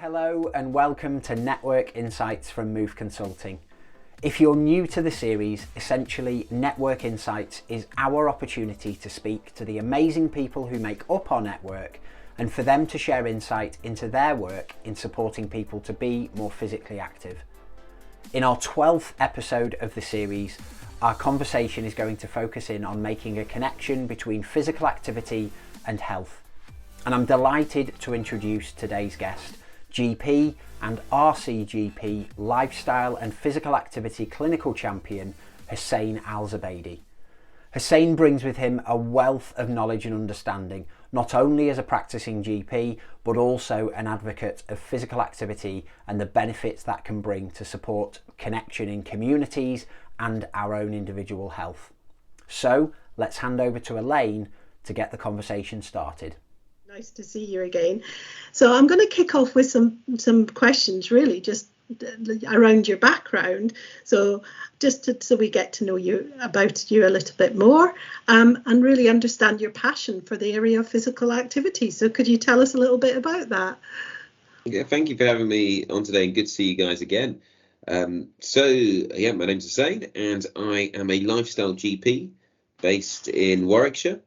Hello and welcome to Network Insights from Move Consulting. If you're new to the series, essentially Network Insights is our opportunity to speak to the amazing people who make up our network and for them to share insight into their work in supporting people to be more physically active. In our 12th episode of the series, our conversation is going to focus in on making a connection between physical activity and health. And I'm delighted to introduce today's guest, GP and RCGP lifestyle and physical activity clinical champion, Hussain Al-Zubaidi. Hussain brings with him a wealth of knowledge and understanding, not only as a practicing GP, but also an advocate of physical activity and the benefits that can bring to support connection in communities and our own individual health. So let's hand over to Elaine to get the conversation started. Nice to see you again. So I'm going to kick off with some questions, really, just around your background. So so we get to know you a little bit more, and really understand your passion for the area of physical activity. So could you tell us a little bit about that? Yeah, thank you for having me on today, and good to see you guys again. My name's Hussein, and I am a lifestyle GP based in Warwickshire.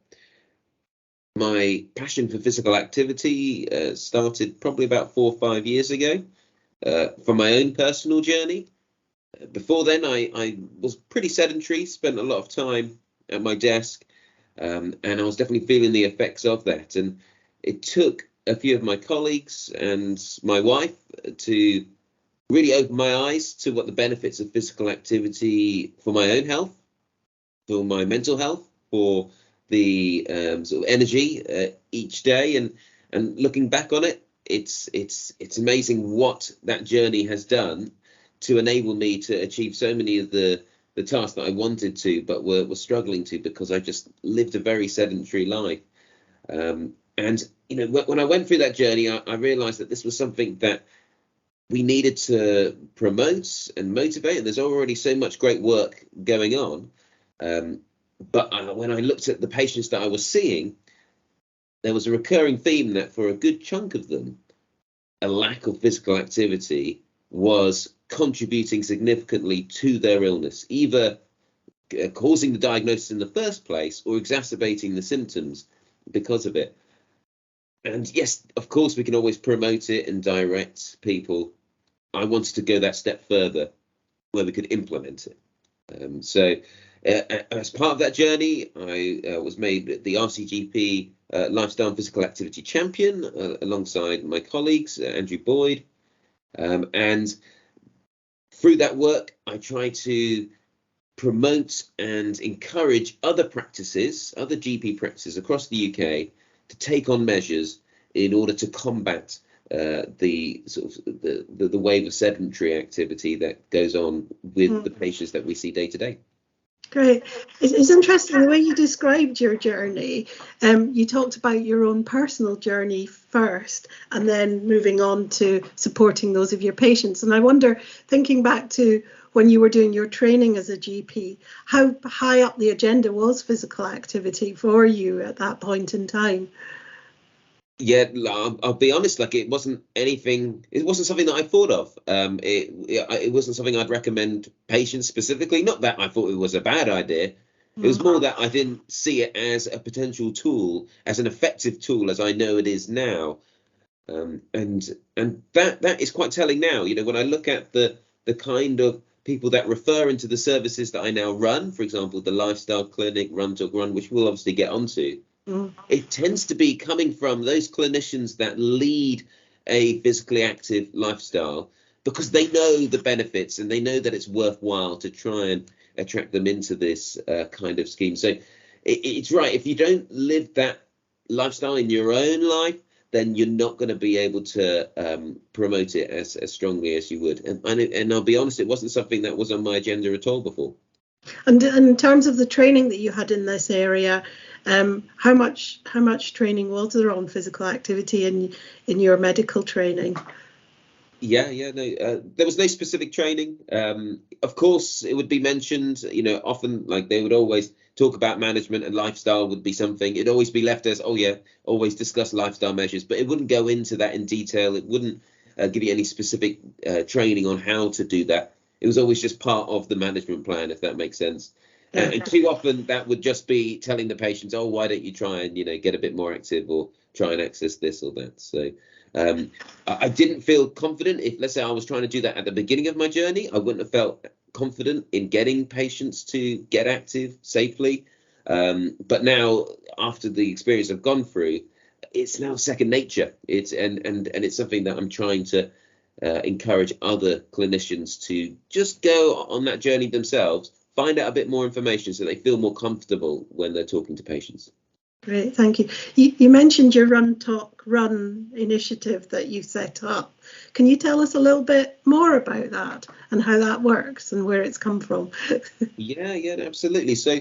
My passion for physical activity started probably about 4 or 5 years ago from my own personal journey. Before then, I was pretty sedentary, spent a lot of time at my desk, and I was definitely feeling the effects of that. And it took a few of my colleagues and my wife to really open my eyes to what the benefits of physical activity for my own health, for my mental health, for the sort of energy each day, and looking back on it, it's amazing what that journey has done to enable me to achieve so many of the tasks that I wanted to, but were struggling to, because I just lived a very sedentary life. And when I went through that journey, I realized that this was something that we needed to promote and motivate, and there's already so much great work going on. But when I looked at the patients that I was seeing, there was a recurring theme that for a good chunk of them, a lack of physical activity was contributing significantly to their illness, either causing the diagnosis in the first place or exacerbating the symptoms because of it. And yes, of course, we can always promote it and direct people. I wanted to go that step further where we could implement it. As part of that journey, I was made the RCGP Lifestyle and Physical Activity Champion alongside my colleagues, Andrew Boyd. And through that work, I try to promote and encourage other practices, other GP practices across the UK to take on measures in order to combat the wave of sedentary activity that goes on with the patients that we see day to day. Great. It's interesting the way you described your journey. You talked about your own personal journey first, and then moving on to supporting those of your patients. And I wonder, thinking back to when you were doing your training as a GP, how high up the agenda was physical activity for you at that point in time? Yeah, I'll be honest, it wasn't something that I thought of. It wasn't something I'd recommend patients specifically. Not that I thought it was a bad idea. It was more that I didn't see it as a potential tool, as an effective tool, as I know it is now. And that is quite telling now. When I look at the kind of people that refer into the services that I now run, for example, the lifestyle clinic, Run Talk Run, which we'll obviously get onto. It tends to be coming from those clinicians that lead a physically active lifestyle, because they know the benefits and they know that it's worthwhile to try and attract them into this kind of scheme. So it's right. If you don't live that lifestyle in your own life, then you're not going to be able to promote it as strongly as you would. And I'll be honest, it wasn't something that was on my agenda at all before. And in terms of the training that you had in this area, how much training was there on physical activity in your medical training? There was no specific training. Of course, it would be mentioned, often, they would always talk about management, and lifestyle would be something. It'd always be left as, always discuss lifestyle measures, but it wouldn't go into that in detail. It wouldn't give you any specific training on how to do that. It was always just part of the management plan, if that makes sense. And too often that would just be telling the patients, oh, why don't you try and, get a bit more active or try and access this or that. So I didn't feel confident. If, let's say, I was trying to do that at the beginning of my journey, I wouldn't have felt confident in getting patients to get active safely. But now, after the experience I've gone through, it's now second nature. It's and it's something that I'm trying to encourage other clinicians to just go on that journey themselves, find out a bit more information so they feel more comfortable when they're talking to patients. Great, thank you. You mentioned your Run Talk Run initiative that you set up. Can you tell us a little bit more about that and how that works and where it's come from? Yeah, absolutely. So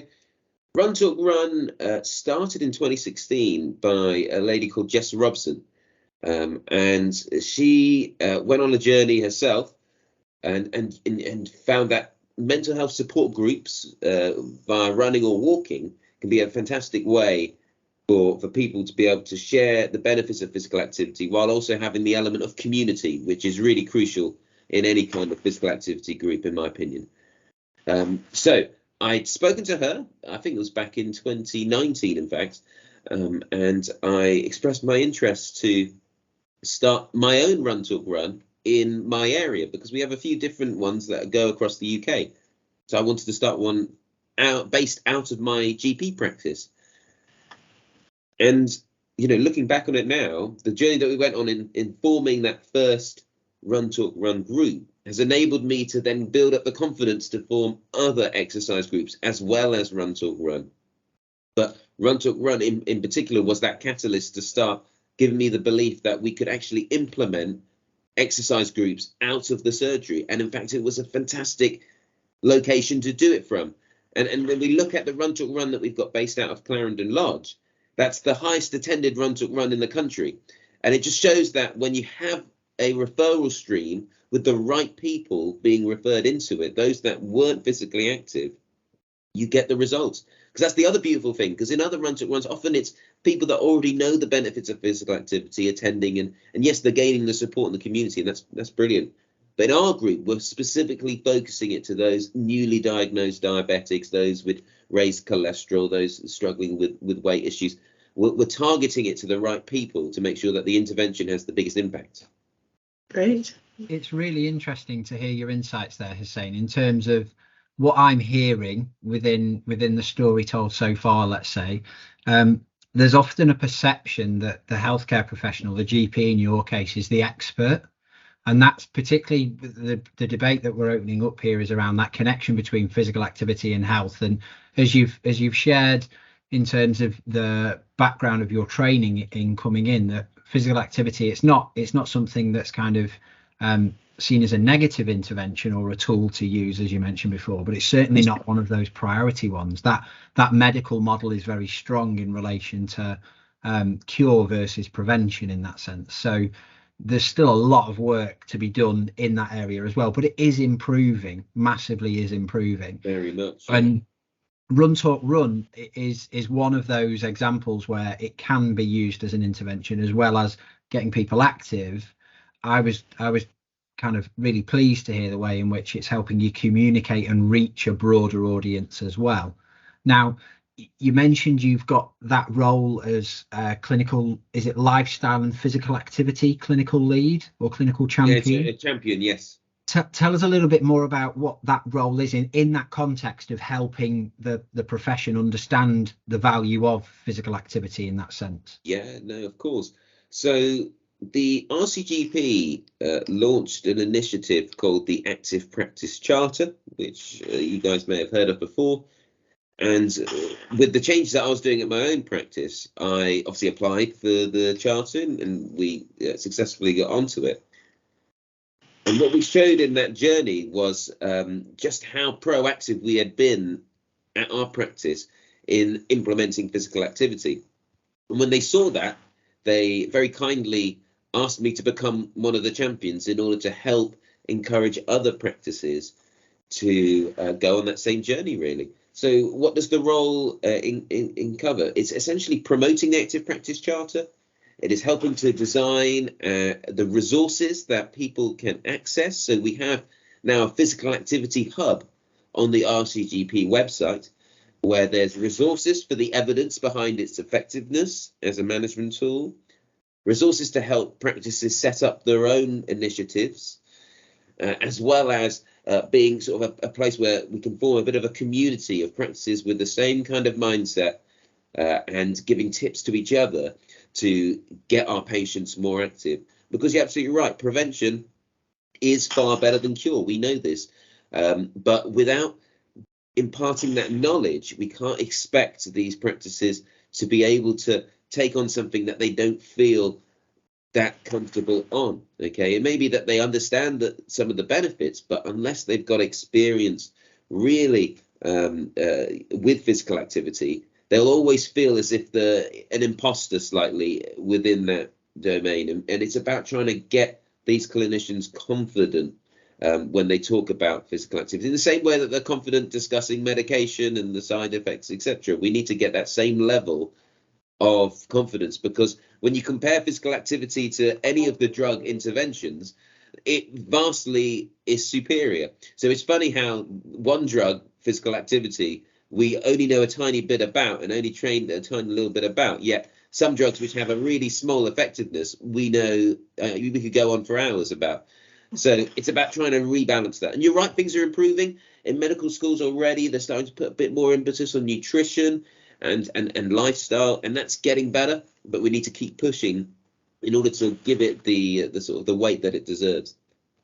Run Talk Run started in 2016 by a lady called Jess Robson. And she went on a journey herself and found that mental health support groups via running or walking can be a fantastic way for people to be able to share the benefits of physical activity while also having the element of community, which is really crucial in any kind of physical activity group, in my opinion. So I'd spoken to her, I think it was back in 2019, in fact, and I expressed my interest to start my own Run Talk Run in my area, because we have a few different ones that go across the UK. So I wanted to start one based out of my GP practice. And, looking back on it now, the journey that we went on in forming that first Run Talk Run group has enabled me to then build up the confidence to form other exercise groups as well as Run Talk Run. But Run Talk Run in particular was that catalyst to start giving me the belief that we could actually implement exercise groups out of the surgery. And in fact, it was a fantastic location to do it from. And when we look at the Run Talk Run that we've got based out of Clarendon Lodge, that's the highest attended Run Talk Run in the country. And it just shows that when you have a referral stream with the right people being referred into it, those that weren't physically active, you get the results. Because that's the other beautiful thing, because in other Run Talk Runs, often it's people that already know the benefits of physical activity attending, and yes, they're gaining the support in the community, and that's brilliant. But in our group, we're specifically focusing it to those newly diagnosed diabetics, those with raised cholesterol, those struggling with weight issues. We're targeting it to the right people to make sure that the intervention has the biggest impact. Great. It's really interesting to hear your insights there, Hussein, in terms of what I'm hearing within the story told so far, let's say. There's often a perception that the healthcare professional, the GP in your case, is the expert. And that's particularly the debate that we're opening up here is around that connection between physical activity and health. And as you've shared in terms of the background of your training in coming in, that physical activity, it's not something that's kind of seen as a negative intervention or a tool to use, as you mentioned before, but it's certainly not one of those priority ones. That medical model is very strong in relation to cure versus prevention in that sense. So there's still a lot of work to be done in that area as well, but it is improving, massively is improving. Very much. And Run Talk Run is one of those examples where it can be used as an intervention as well as getting people active. I was kind of really pleased to hear the way in which it's helping you communicate and reach a broader audience as well. Now, you mentioned you've got that role as clinical, is it lifestyle and physical activity clinical lead or clinical champion? Yeah, it's a champion, yes. Tell us a little bit more about what that role is in that context of helping the profession understand the value of physical activity in that sense. Yeah, no, of course. So the RCGP launched an initiative called the Active Practice Charter, which you guys may have heard of before. And with the changes that I was doing at my own practice, I obviously applied for the charter and we successfully got onto it. And what we showed in that journey was just how proactive we had been at our practice in implementing physical activity. And when they saw that, they very kindly asked me to become one of the champions in order to help encourage other practices to go on that same journey, really. So what does the role in cover? It's essentially promoting the Active Practice Charter It is helping to design the resources that people can access. So we have now a physical activity hub on the RCGP website, where there's resources for the evidence behind its effectiveness as a management tool, resources to help practices set up their own initiatives, as well as being sort of a place where we can form a bit of a community of practices with the same kind of mindset, and giving tips to each other to get our patients more active. Because you're absolutely right, prevention is far better than cure. We know this, but without imparting that knowledge, we can't expect these practices to be able to take on something that they don't feel that comfortable on. Okay, it may be that they understand that some of the benefits, but unless they've got experience really with physical activity, they'll always feel as if they're an imposter slightly within that domain. And it's about trying to get these clinicians confident when they talk about physical activity, in the same way that they're confident discussing medication and the side effects, etc. We need to get that same level of confidence, because when you compare physical activity to any of the drug interventions, it vastly is superior. So it's funny how one drug, physical activity, we only know a tiny bit about and only trained a tiny little bit about, yet some drugs which have a really small effectiveness, we know we could go on for hours about. So it's about trying to rebalance that. And you're right, things are improving in medical schools already. They're starting to put a bit more impetus on nutrition and lifestyle, and that's getting better, but we need to keep pushing in order to give it the sort of the weight that it deserves.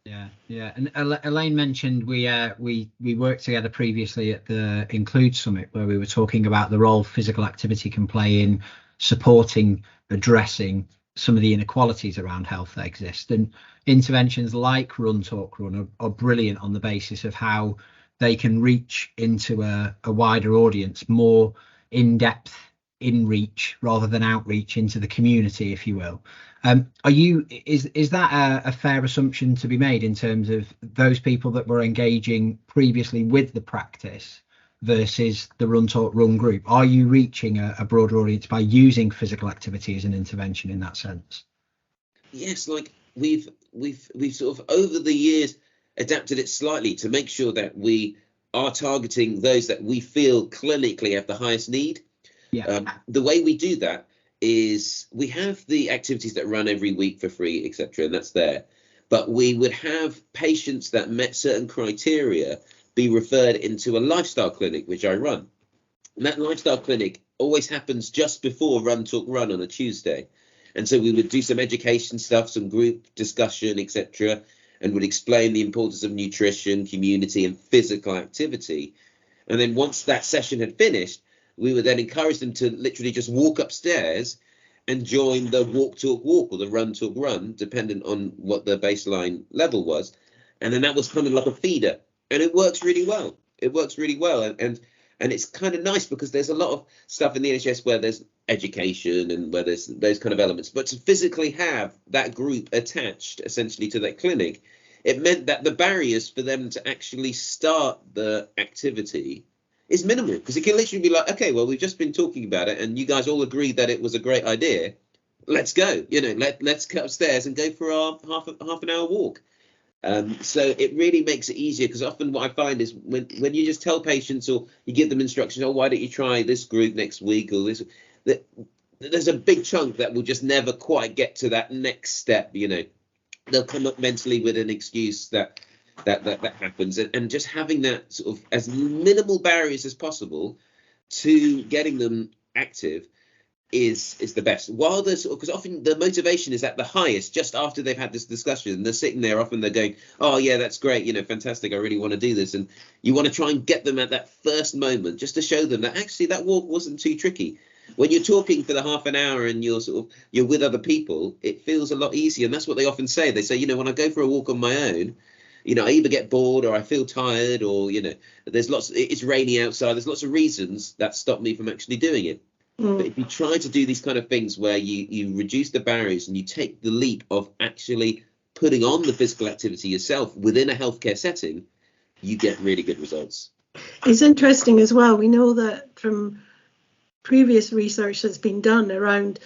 Yeah. And Elaine mentioned we worked together previously at the Include Summit, where we were talking about the role physical activity can play in supporting, addressing some of the inequalities around health that exist. And interventions like Run Talk Run are brilliant on the basis of how they can reach into a wider audience, more in-depth in reach rather than outreach into the community, if you will. Is that a fair assumption to be made in terms of those people that were engaging previously with the practice versus the Run Talk Run group? Are you reaching a broader audience by using physical activity as an intervention in that sense? Yes, like we've sort of over the years adapted it slightly to make sure that we are targeting those that we feel clinically have the highest need. The way we do that is we have the activities that run every week for free, etc., and that's there. But we would have patients that met certain criteria be referred into a lifestyle clinic, which I run. And that lifestyle clinic always happens just before Run Talk Run on a Tuesday. And so we would do some education stuff, some group discussion, etc., and would explain the importance of nutrition, community, and physical activity. And then once that session had finished, we would then encourage them to literally just walk upstairs and join the Walk Talk Walk or the Run Talk Run, dependent on what the baseline level was. And then that was kind of like a feeder. And it works really well. And it's kind of nice because there's a lot of stuff in the NHS where there's education and where there's those kind of elements. But to physically have that group attached essentially to that clinic, it meant that the barriers for them to actually start the activity is minimal, because it can literally be like, okay, well, we've just been talking about it and you guys all agreed that it was a great idea. Let's go, let's go upstairs and go for our half an hour walk. So it really makes it easier, because often what I find is when you just tell patients or you give them instructions, why don't you try this group next week or this, that there's a big chunk that will just never quite get to that next step. They'll come up mentally with an excuse that happens, and just having that sort of as minimal barriers as possible to getting them active is the best. While they're because often the motivation is at the highest just after they've had this discussion, and they're sitting there, often they're going, oh yeah, that's great, fantastic, I really want to do this. And you want to try and get them at that first moment just to show them that actually that walk wasn't too tricky. When you're talking for the half an hour and you're with other people, it feels a lot easier. And that's what they often say. They say, when I go for a walk on my own, I either get bored or I feel tired, or it's rainy outside. There's lots of reasons that stop me from actually doing it. But if you try to do these kind of things where you reduce the barriers and you take the leap of actually putting on the physical activity yourself within a healthcare setting, you get really good results. It's interesting as well. We know that from previous research that's been done around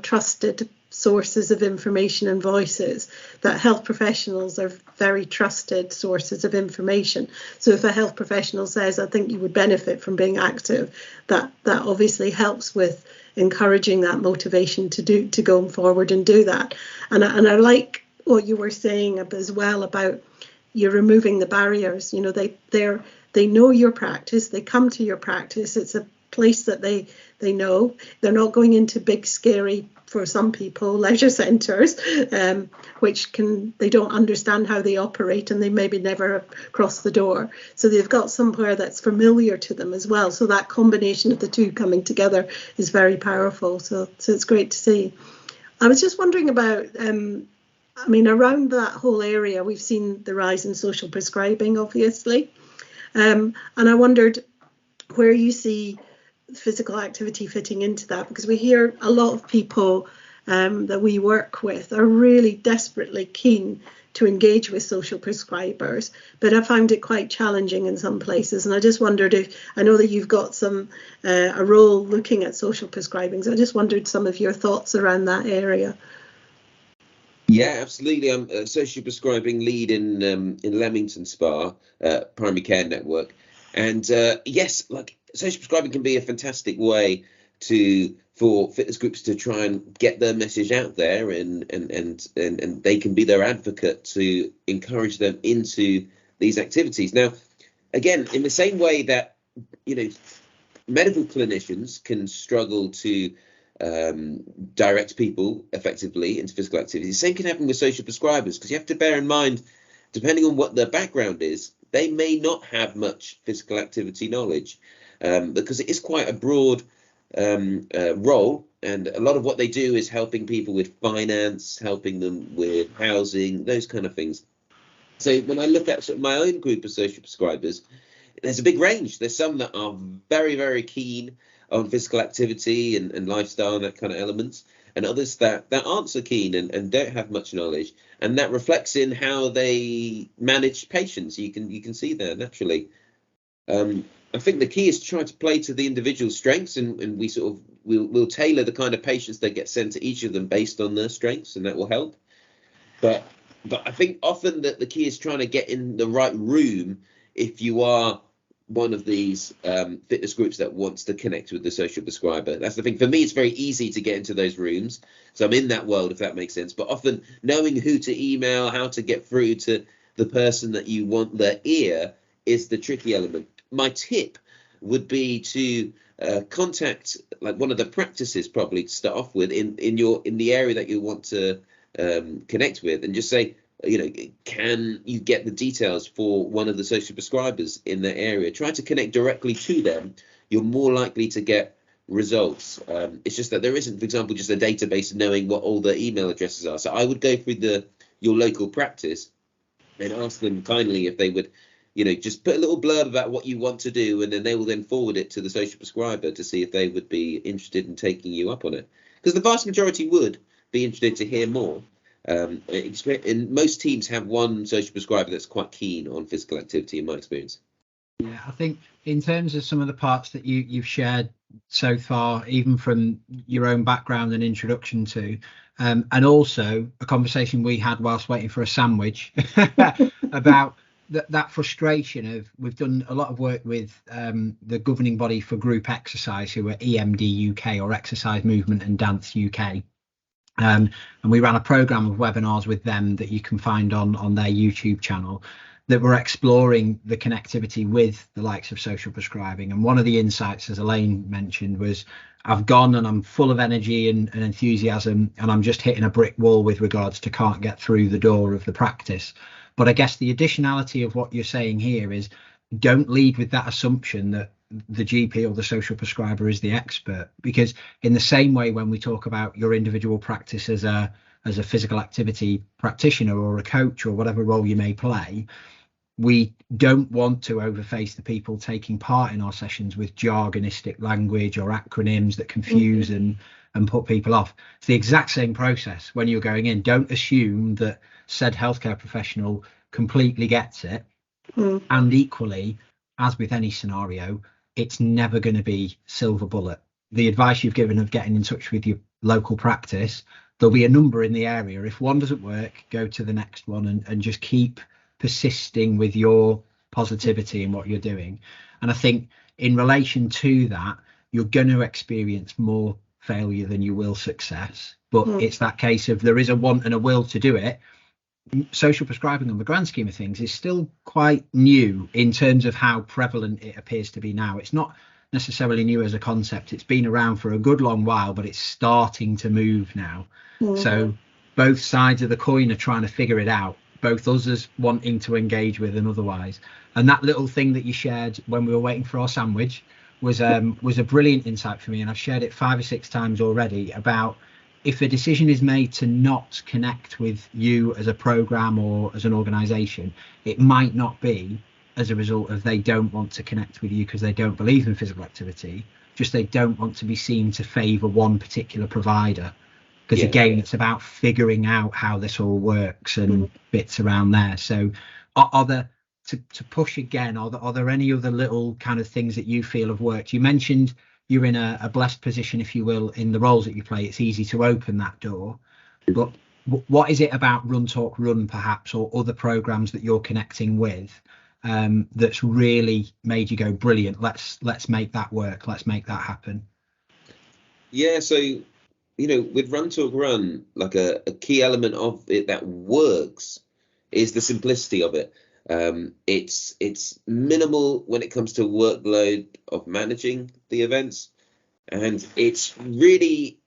trusted sources of information and voices, that health professionals are very trusted sources of information. So if a health professional says, I think you would benefit from being active, that obviously helps with encouraging that motivation to go forward and do that. And I like what you were saying as well about you're removing the barriers. You know, they know your practice, they come to your practice, it's a place that they know. They're not going into big, scary, for some people, leisure centres, which they don't understand how they operate, and they maybe never cross the door. So they've got somewhere that's familiar to them as well. So that combination of the two coming together is very powerful. So it's great to see. I was just wondering about, I mean, around that whole area, we've seen the rise in social prescribing, obviously. And I wondered where you see physical activity fitting into that, because we hear a lot of people that we work with are really desperately keen to engage with social prescribers, but I found it quite challenging in some places. And I just wondered if, I know that you've got a role looking at social prescribing, so I just wondered some of your thoughts around that area. Yeah, absolutely. I'm a social prescribing lead in Leamington Spa, primary care network. And yes, like social prescribing can be a fantastic way for fitness groups to try and get their message out there, and they can be their advocate to encourage them into these activities. Now, again, in the same way that, you know, medical clinicians can struggle to direct people effectively into physical activity, the same can happen with social prescribers, because you have to bear in mind, depending on what their background is, they may not have much physical activity knowledge, because it is quite a broad role, and a lot of what they do is helping people with finance, helping them with housing, those kind of things. So when I look at sort of my own group of social prescribers, there's a big range. There's some that are very, very keen on physical activity and lifestyle and that kind of elements, and others that aren't so keen and don't have much knowledge, and that reflects in how they manage patients. You can see there naturally. I think the key is to try to play to the individual strengths, and we'll tailor the kind of patients that get sent to each of them based on their strengths, and that will help. But I think often that the key is trying to get in the right room if you are one of these fitness groups that wants to connect with the social prescriber. That's the thing. For me, it's very easy to get into those rooms, so I'm in that world, if that makes sense. But often knowing who to email, how to get through to the person that you want their ear is the tricky element. My tip would be to contact like one of the practices, probably to start off with, in the area that you want to connect with, and just say, you know, can you get the details for one of the social prescribers in that area? Try to connect directly to them. You're more likely to get results. It's just that there isn't, for example, just a database knowing what all the email addresses are. So I would go through your local practice and ask them kindly if they would, you know, just put a little blurb about what you want to do, and then they will then forward it to the social prescriber to see if they would be interested in taking you up on it. Because the vast majority would be interested to hear more. And most teams have one social prescriber that's quite keen on physical activity, in my experience. Yeah, I think in terms of some of the parts that you've shared so far, even from your own background and introduction to, and also a conversation we had whilst waiting for a sandwich about that frustration of, we've done a lot of work with the governing body for group exercise, who are EMD UK, or Exercise Movement and Dance UK. And we ran a program of webinars with them that you can find on their YouTube channel, that were exploring the connectivity with the likes of social prescribing. And one of the insights, as Elaine mentioned, was, I've gone and I'm full of energy and enthusiasm, and I'm just hitting a brick wall with regards to can't get through the door of the practice. But I guess the additionality of what you're saying here is, don't lead with that assumption that the GP or the social prescriber is the expert, because in the same way, when we talk about your individual practice as a physical activity practitioner or a coach or whatever role you may play, we don't want to overface the people taking part in our sessions with jargonistic language or acronyms that confuse and put people off. It's the exact same process when you're going in. Don't assume that said healthcare professional completely gets it. And equally, as with any scenario, it's never going to be silver bullet. The advice you've given of getting in touch with your local practice, there'll be a number in the area. If one doesn't work, go to the next one, and just keep persisting with your positivity in what you're doing. And I think in relation to that, you're going to experience more failure than you will success. But it's that case of there is a want and a will to do it. Social prescribing, on the grand scheme of things, is still quite new in terms of how prevalent it appears to be now. It's not necessarily new as a concept. It's been around for a good long while, but it's starting to move now. So both sides of the coin are trying to figure it out, both us as wanting to engage with and otherwise. And that little thing that you shared when we were waiting for our sandwich was a brilliant insight for me, and I've shared it 5 or 6 times already, about if a decision is made to not connect with you as a program or as an organization, it might not be as a result of they don't want to connect with you because they don't believe in physical activity, just they don't want to be seen to favor one particular provider. Because again, it's about figuring out how this all works and bits around there. So are there, to push again, are there any other little kind of things that you feel have worked? You mentioned you're in a blessed position, if you will, in the roles that you play. It's easy to open that door. But what is it about Run Talk Run, perhaps, or other programs that you're connecting with, that's really made you go, brilliant, let's make that work, let's make that happen? Yeah, so, with Run Talk Run, like a key element of it that works is the simplicity of it. It's minimal when it comes to workload of managing the events, and it's really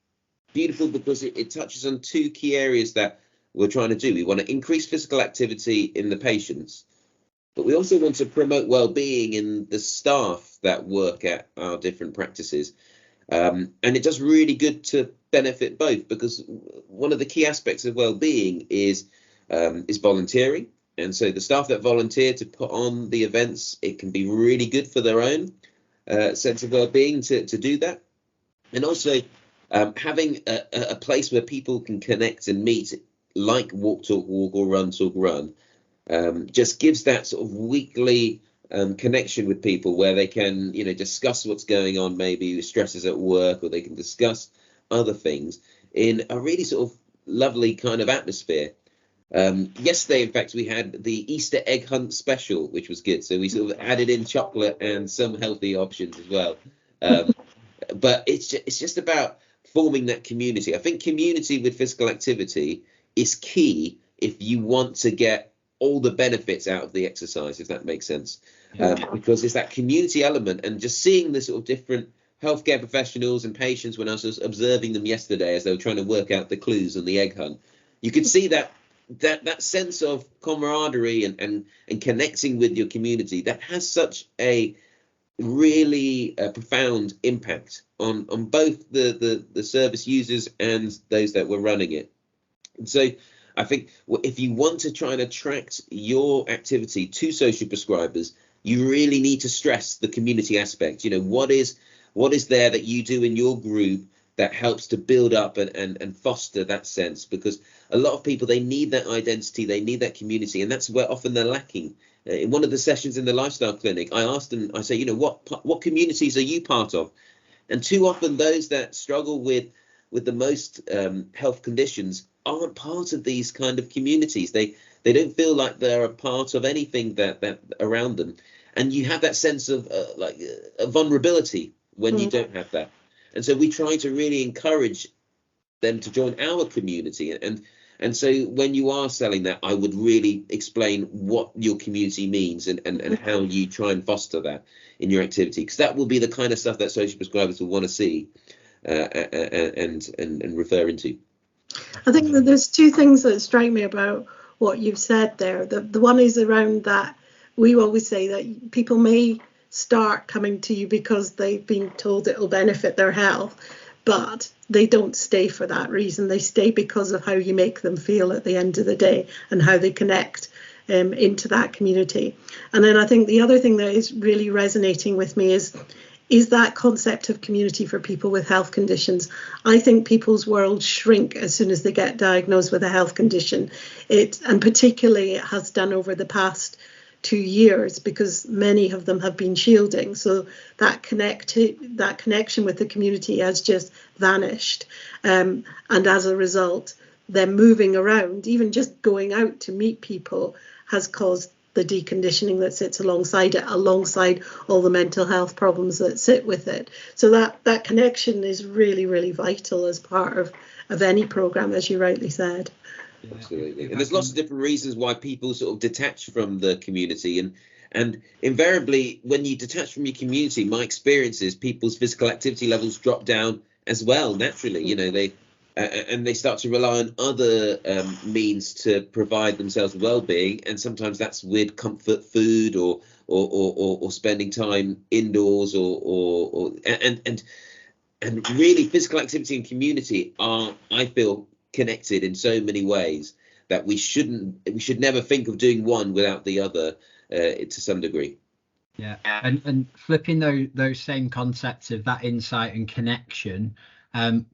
beautiful because it touches on 2 key areas that we're trying to do. We want to increase physical activity in the patients, but we also want to promote well-being in the staff that work at our different practices. And it does really good to benefit both, because one of the key aspects of well-being is volunteering. And so the staff that volunteer to put on the events, it can be really good for their own sense of well-being to do that. And also having a place where people can connect and meet, like Walk Talk Walk or Run Talk Run, just gives that sort of weekly connection with people where they can, discuss what's going on, maybe stresses at work, or they can discuss other things in a really sort of lovely kind of atmosphere. Yesterday, in fact, we had the Easter egg hunt special, which was good. So we sort of added in chocolate and some healthy options as well. But it's just about forming that community. I think community with physical activity is key if you want to get all the benefits out of the exercise, if that makes sense. Because it's that community element, and just seeing the sort of different healthcare professionals and patients when I was observing them yesterday as they were trying to work out the clues on the egg hunt, you could see that sense of camaraderie and connecting with your community that has such a really profound impact on both the service users and those that were running it. And so I think if you want to try and attract your activity to social prescribers, you really need to stress the community aspect. What is there that you do in your group that helps to build up and foster that sense? Because a lot of people, they need that identity, they need that community, and that's where often they're lacking. In one of the sessions in the lifestyle clinic, I asked them, I say, what communities are you part of? And too often those that struggle with the most health conditions aren't part of these kind of communities. They don't feel like they're a part of anything that around them. And you have that sense of vulnerability when you don't have that. And so we try to really encourage them to join our community. And so when you are selling that, I would really explain what your community means and how you try and foster that in your activity, because that will be the kind of stuff that social prescribers will want to see and refer into. I think that there's 2 things that strike me about what you've said there. The one is around that we always say that people may start coming to you because they've been told it will benefit their health, but they don't stay for that reason. They stay because of how you make them feel at the end of the day and how they connect into that community. And then I think the other thing that is really resonating with me is that concept of community for people with health conditions. I think people's worlds shrink as soon as they get diagnosed with a health condition. And particularly it has done over the past 2 years, because many of them have been shielding. So that connection with the community has just vanished. And as a result, them moving around, even just going out to meet people, has caused the deconditioning that sits alongside it, alongside all the mental health problems that sit with it. So that connection is really, really vital as part of any program, as you rightly said. Absolutely. And there's lots of different reasons why people sort of detach from the community, and invariably when you detach from your community, my experience is people's physical activity levels drop down as well naturally. You know, they start to rely on other means to provide themselves well-being, and sometimes that's with comfort food or spending time indoors and really physical activity and community are, I feel, connected in so many ways that we should never think of doing one without the other to some degree. Yeah, and flipping those same concepts of that insight and connection,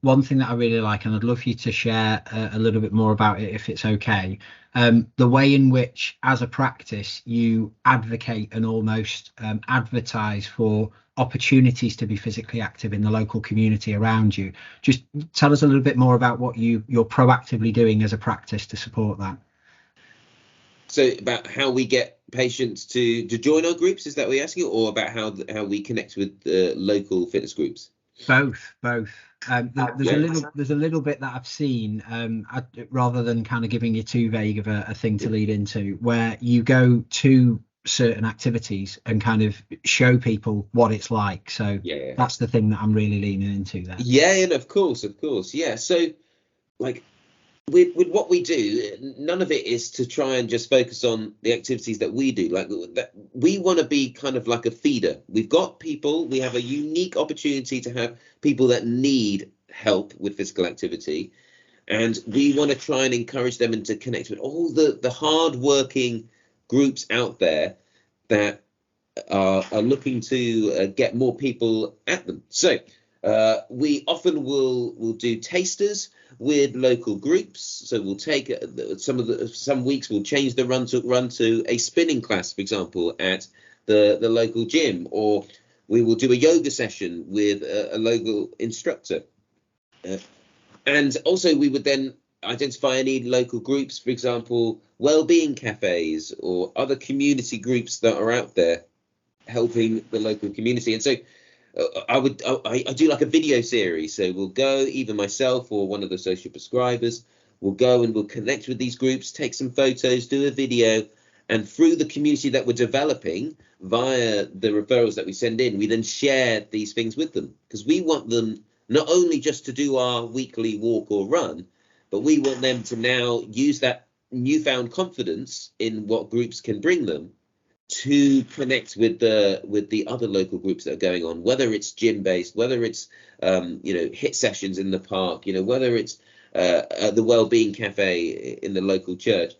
one thing that I really like, and I'd love you to share a little bit more about it if it's okay, the way in which as a practice you advocate and almost advertise for opportunities to be physically active in the local community around you. Just tell us a little bit more about what you're proactively doing as a practice to support that. So about how we get patients to join our groups, is that what you're asking, or about how we connect with local fitness groups? Both. There's a little bit that I've seen, rather than kind of giving you too vague of a thing to lead into, where you go to certain activities and kind of show people what it's like. So that's the thing that I'm really leaning into there. Yeah, and of course. Yeah. So like with what we do, none of it is to try and just focus on the activities that we do. Like that, we want to be kind of like a feeder. We've got people, we have a unique opportunity to have people that need help with physical activity, and we want to try and encourage them and to connect with all the hard-working groups out there that are looking to get more people at them. So we often will do tasters with local groups. So we'll take some weeks we'll change the run to a spinning class, for example, at the local gym, or we will do a yoga session with a local instructor. And also we would then identify any local groups, for example, well-being cafes or other community groups that are out there helping the local community. And so I do like a video series. So we'll go, either myself or one of the social prescribers will go and we'll connect with these groups, take some photos, do a video, and through the community that we're developing via the referrals that we send in, we then share these things with them, because we want them not only just to do our weekly walk or run, but we want them to now use that newfound confidence in what groups can bring them to connect with the other local groups that are going on, whether it's gym based, whether it's HIIT sessions in the park, whether it's the well-being cafe in the local church.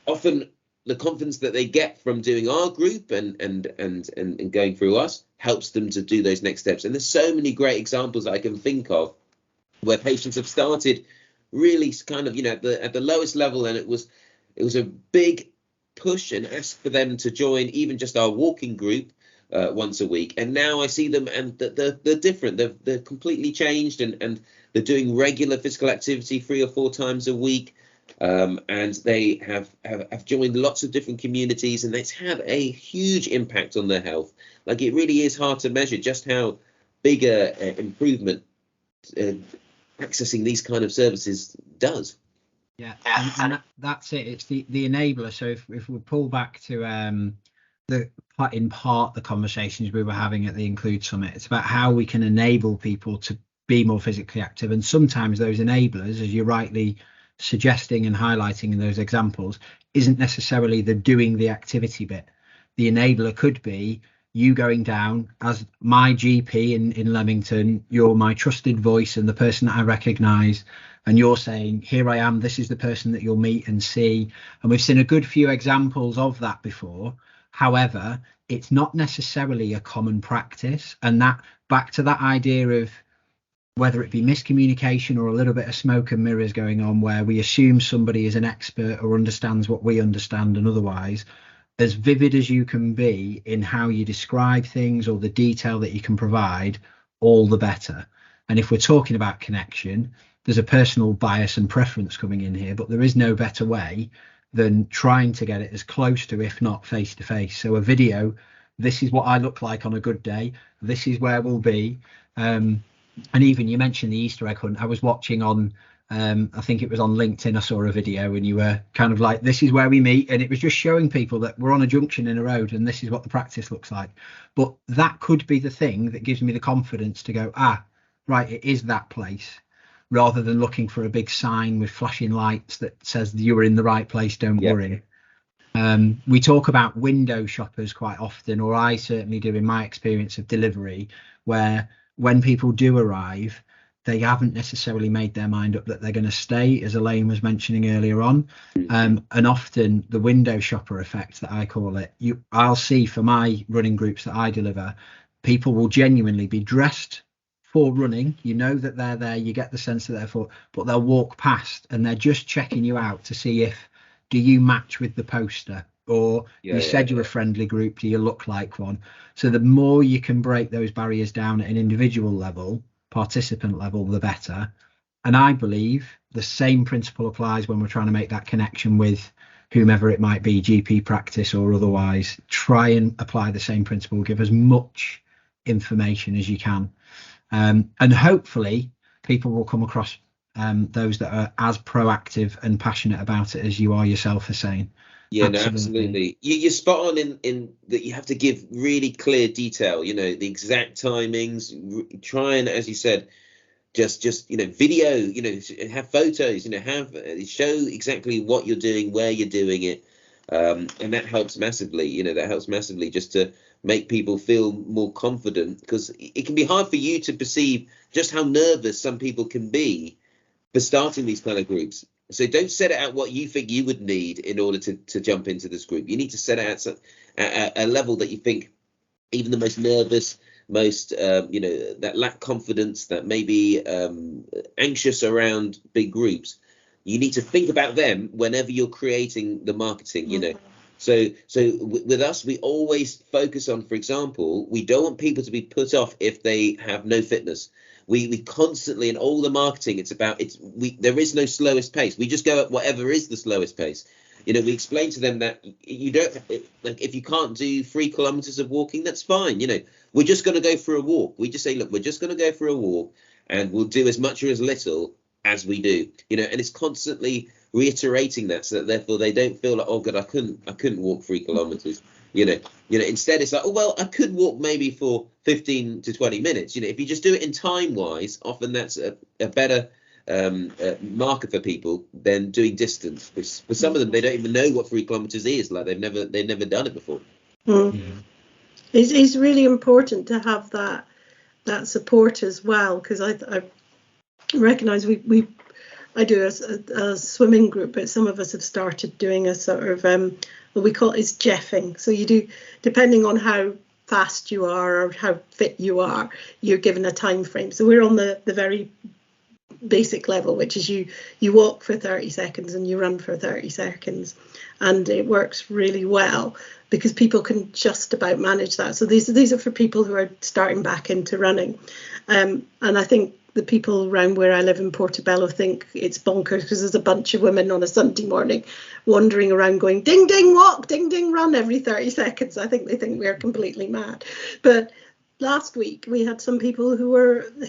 Often the confidence that they get from doing our group and going through us helps them to do those next steps. And there's so many great examples I can think of where patients have started really kind of at the lowest level, and it was a big push and ask for them to join even just our walking group once a week, and now I see them and they're different. They're completely changed, and they're doing regular physical activity 3 or 4 times a week, and they have joined lots of different communities, and it's had a huge impact on their health. Like, it really is hard to measure just how big a improvement accessing these kind of services does. Yeah, and that's it. It's the enabler. So if we pull back to in part the conversations we were having at the Include Summit, it's about how we can enable people to be more physically active. And sometimes those enablers, as you're rightly suggesting and highlighting in those examples, isn't necessarily the doing the activity bit. The enabler could be you going down as my GP in Leamington. You're my trusted voice and the person that I recognise, and you're saying, here I am, this is the person that you'll meet and see. And we've seen a good few examples of that before. However, it's not necessarily a common practice. And that, back to that idea of whether it be miscommunication or a little bit of smoke and mirrors going on, where we assume somebody is an expert or understands what we understand and otherwise, as vivid as you can be in how you describe things or the detail that you can provide, all the better. And if we're talking about connection, there's a personal bias and preference coming in here, but there is no better way than trying to get it as close to, if not face to face. So a video, this is what I look like on a good day, this is where we'll be. And even you mentioned the Easter egg hunt. I was watching on I think it was on LinkedIn, I saw a video and you were kind of like, this is where we meet. And it was just showing people that we're on a junction in a road and this is what the practice looks like. But that could be the thing that gives me the confidence to go, right, it is that place, rather than looking for a big sign with flashing lights that says you were in the right place, don't worry. We talk about window shoppers quite often, or I certainly do in my experience of delivery, where when people do arrive, they haven't necessarily made their mind up that they're going to stay, as Elaine was mentioning earlier on. And often the window shopper effect that I call it, I'll see for my running groups that I deliver, people will genuinely be dressed for running. You know that they're there, you get the sense that they're for, but they'll walk past and they're just checking you out to see if, do you match with the poster? Or you said you're a friendly group, do you look like one? So the more you can break those barriers down at an individual level, participant level, the better. And I believe the same principle applies when we're trying to make that connection with whomever it might be, GP practice or otherwise. Try and apply the same principle, give as much information as you can. And hopefully people will come across those that are as proactive and passionate about it as you are yourself, Hussein. Yeah, no, absolutely. You're spot on in that you have to give really clear detail, you know, the exact timings, try and, as you said, just video, have photos, have show exactly what you're doing, where you're doing it. And that helps massively, just to make people feel more confident, because it can be hard for you to perceive just how nervous some people can be for starting these kind of groups. So don't set it at what you think you would need in order to jump into this group. You need to set it at a level that you think even the most nervous, most, that lack confidence, that may be anxious around big groups. You need to think about them whenever you're creating the marketing, So with us, we always focus on, for example, we don't want people to be put off if they have no fitness. We constantly, in all the marketing, there is no slowest pace. We just go at whatever is the slowest pace. We explain to them that you don't, like, if you can't do 3 kilometers of walking, that's fine. We're just going to go for a walk. We just say, look, we're just going to go for a walk and we'll do as much or as little as we do, and it's constantly reiterating that, so that therefore they don't feel like, oh God, I couldn't walk 3 kilometers. Instead it's like, oh, well, I could walk maybe for 15 to 20 minutes. If you just do it in time wise, often that's a better marker for people than doing distance. For some of them, they don't even know what 3 kilometers is. Like they've never done it before. It's really important to have that support as well, because I recognize I do a swimming group, but some of us have started doing a sort of what we call is jeffing. So you do, depending on how fast you are or how fit you are, you're given a time frame. So we're on the very basic level, which is you walk for 30 seconds and you run for 30 seconds, and it works really well because people can just about manage that. So these are for people who are starting back into running, and I think the people around where I live in Portobello think it's bonkers because there's a bunch of women on a Sunday morning wandering around going ding ding walk, ding ding run every 30 seconds. I think they think we're completely mad. But last week we had some people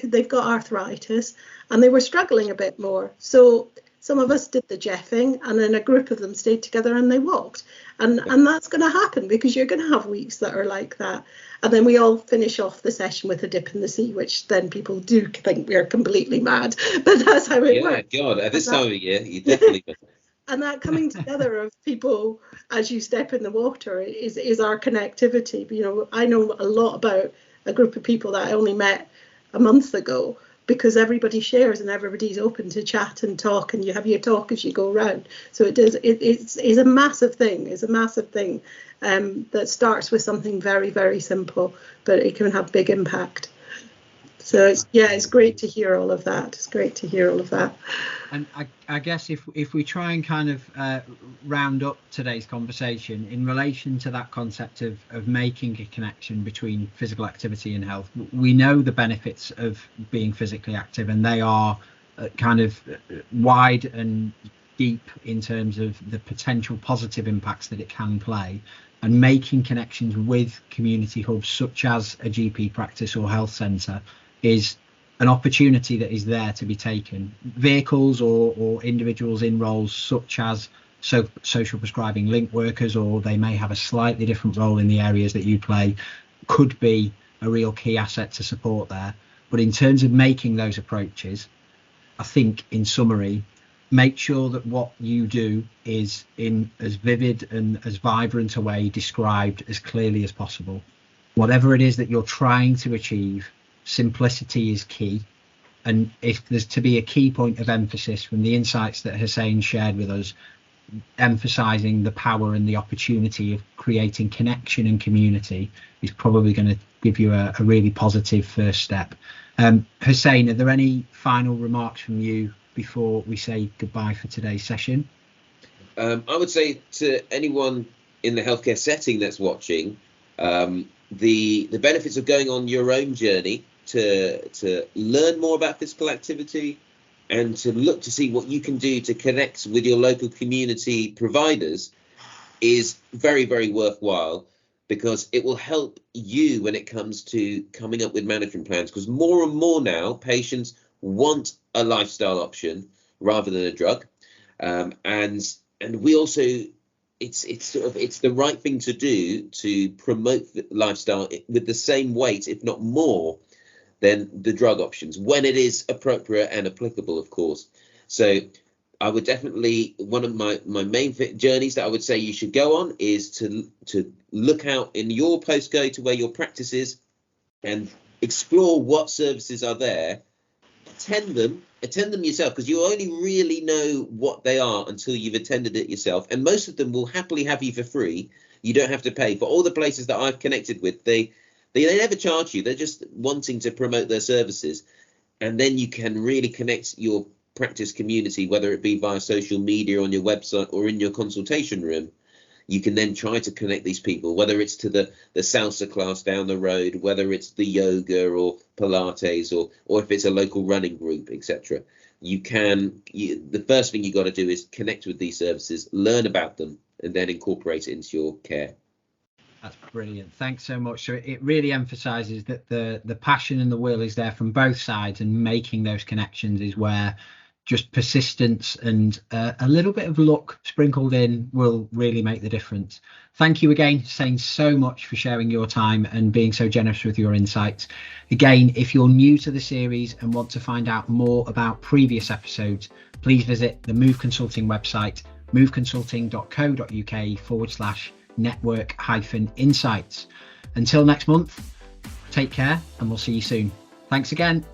they've got arthritis and they were struggling a bit more. So some of us did the jeffing, and then a group of them stayed together and they walked. And that's going to happen because you're going to have weeks that are like that. And then we all finish off the session with a dip in the sea, which then people do think we're completely mad. But that's how it works. Yeah, God, at this time of year, you definitely. And that coming together of people as you step in the water is our connectivity. I know a lot about a group of people that I only met a month ago, because everybody shares and everybody's open to chat and talk, and you have your talk as you go around. So it's a massive thing. It's a massive thing that starts with something very, very simple, but it can have big impact. So it's great to hear all of that. It's great to hear all of that. And I guess if we try and kind of round up today's conversation in relation to that concept of making a connection between physical activity and health, we know the benefits of being physically active, and they are kind of wide and deep in terms of the potential positive impacts that it can play. And making connections with community hubs such as a GP practice or health centre is an opportunity that is there to be taken. Vehicles or individuals in roles such as social prescribing link workers, or they may have a slightly different role in the areas that you play, could be a real key asset to support there. But in terms of making those approaches, I think in summary, make sure that what you do is in as vivid and as vibrant a way described as clearly as possible. Whatever it is that you're trying to achieve, simplicity is key. And if there's to be a key point of emphasis from the insights that Hussain shared with us, emphasizing the power and the opportunity of creating connection and community is probably going to give you a really positive first step. Hussain, are there any final remarks from you before we say goodbye for today's session? I would say to anyone in the healthcare setting that's watching, the benefits of going on your own journey to learn more about physical activity and to look to see what you can do to connect with your local community providers is very, very worthwhile, because it will help you when it comes to coming up with management plans, because more and more now patients want a lifestyle option rather than a drug, and we also it's the right thing to do to promote the lifestyle with the same weight, if not more, than the drug options, when it is appropriate and applicable, of course. So I would definitely, one of my main journeys that I would say you should go on is to look out in your postcode to where your practice is and explore what services are there. Attend them yourself, because you only really know what they are until you've attended it yourself. And most of them will happily have you for free. You don't have to pay. For all the places that I've connected with, they never charge you. They're just wanting to promote their services. And then you can really connect your practice community, whether it be via social media, on your website, or in your consultation room. You can then try to connect these people, whether it's to the salsa class down the road, whether it's the yoga or Pilates, or if it's a local running group, etc. The first thing you got to do is connect with these services, learn about them, and then incorporate it into your care. That's brilliant. Thanks so much. So it really emphasizes that the passion and the will is there from both sides, and making those connections is where just persistence and a little bit of luck sprinkled in will really make the difference. Thank you again, Hussain, so much for sharing your time and being so generous with your insights. Again, if you're new to the series and want to find out more about previous episodes, please visit the Move Consulting website, moveconsulting.co.uk/network-insights. Until next month, take care and we'll see you soon. Thanks again.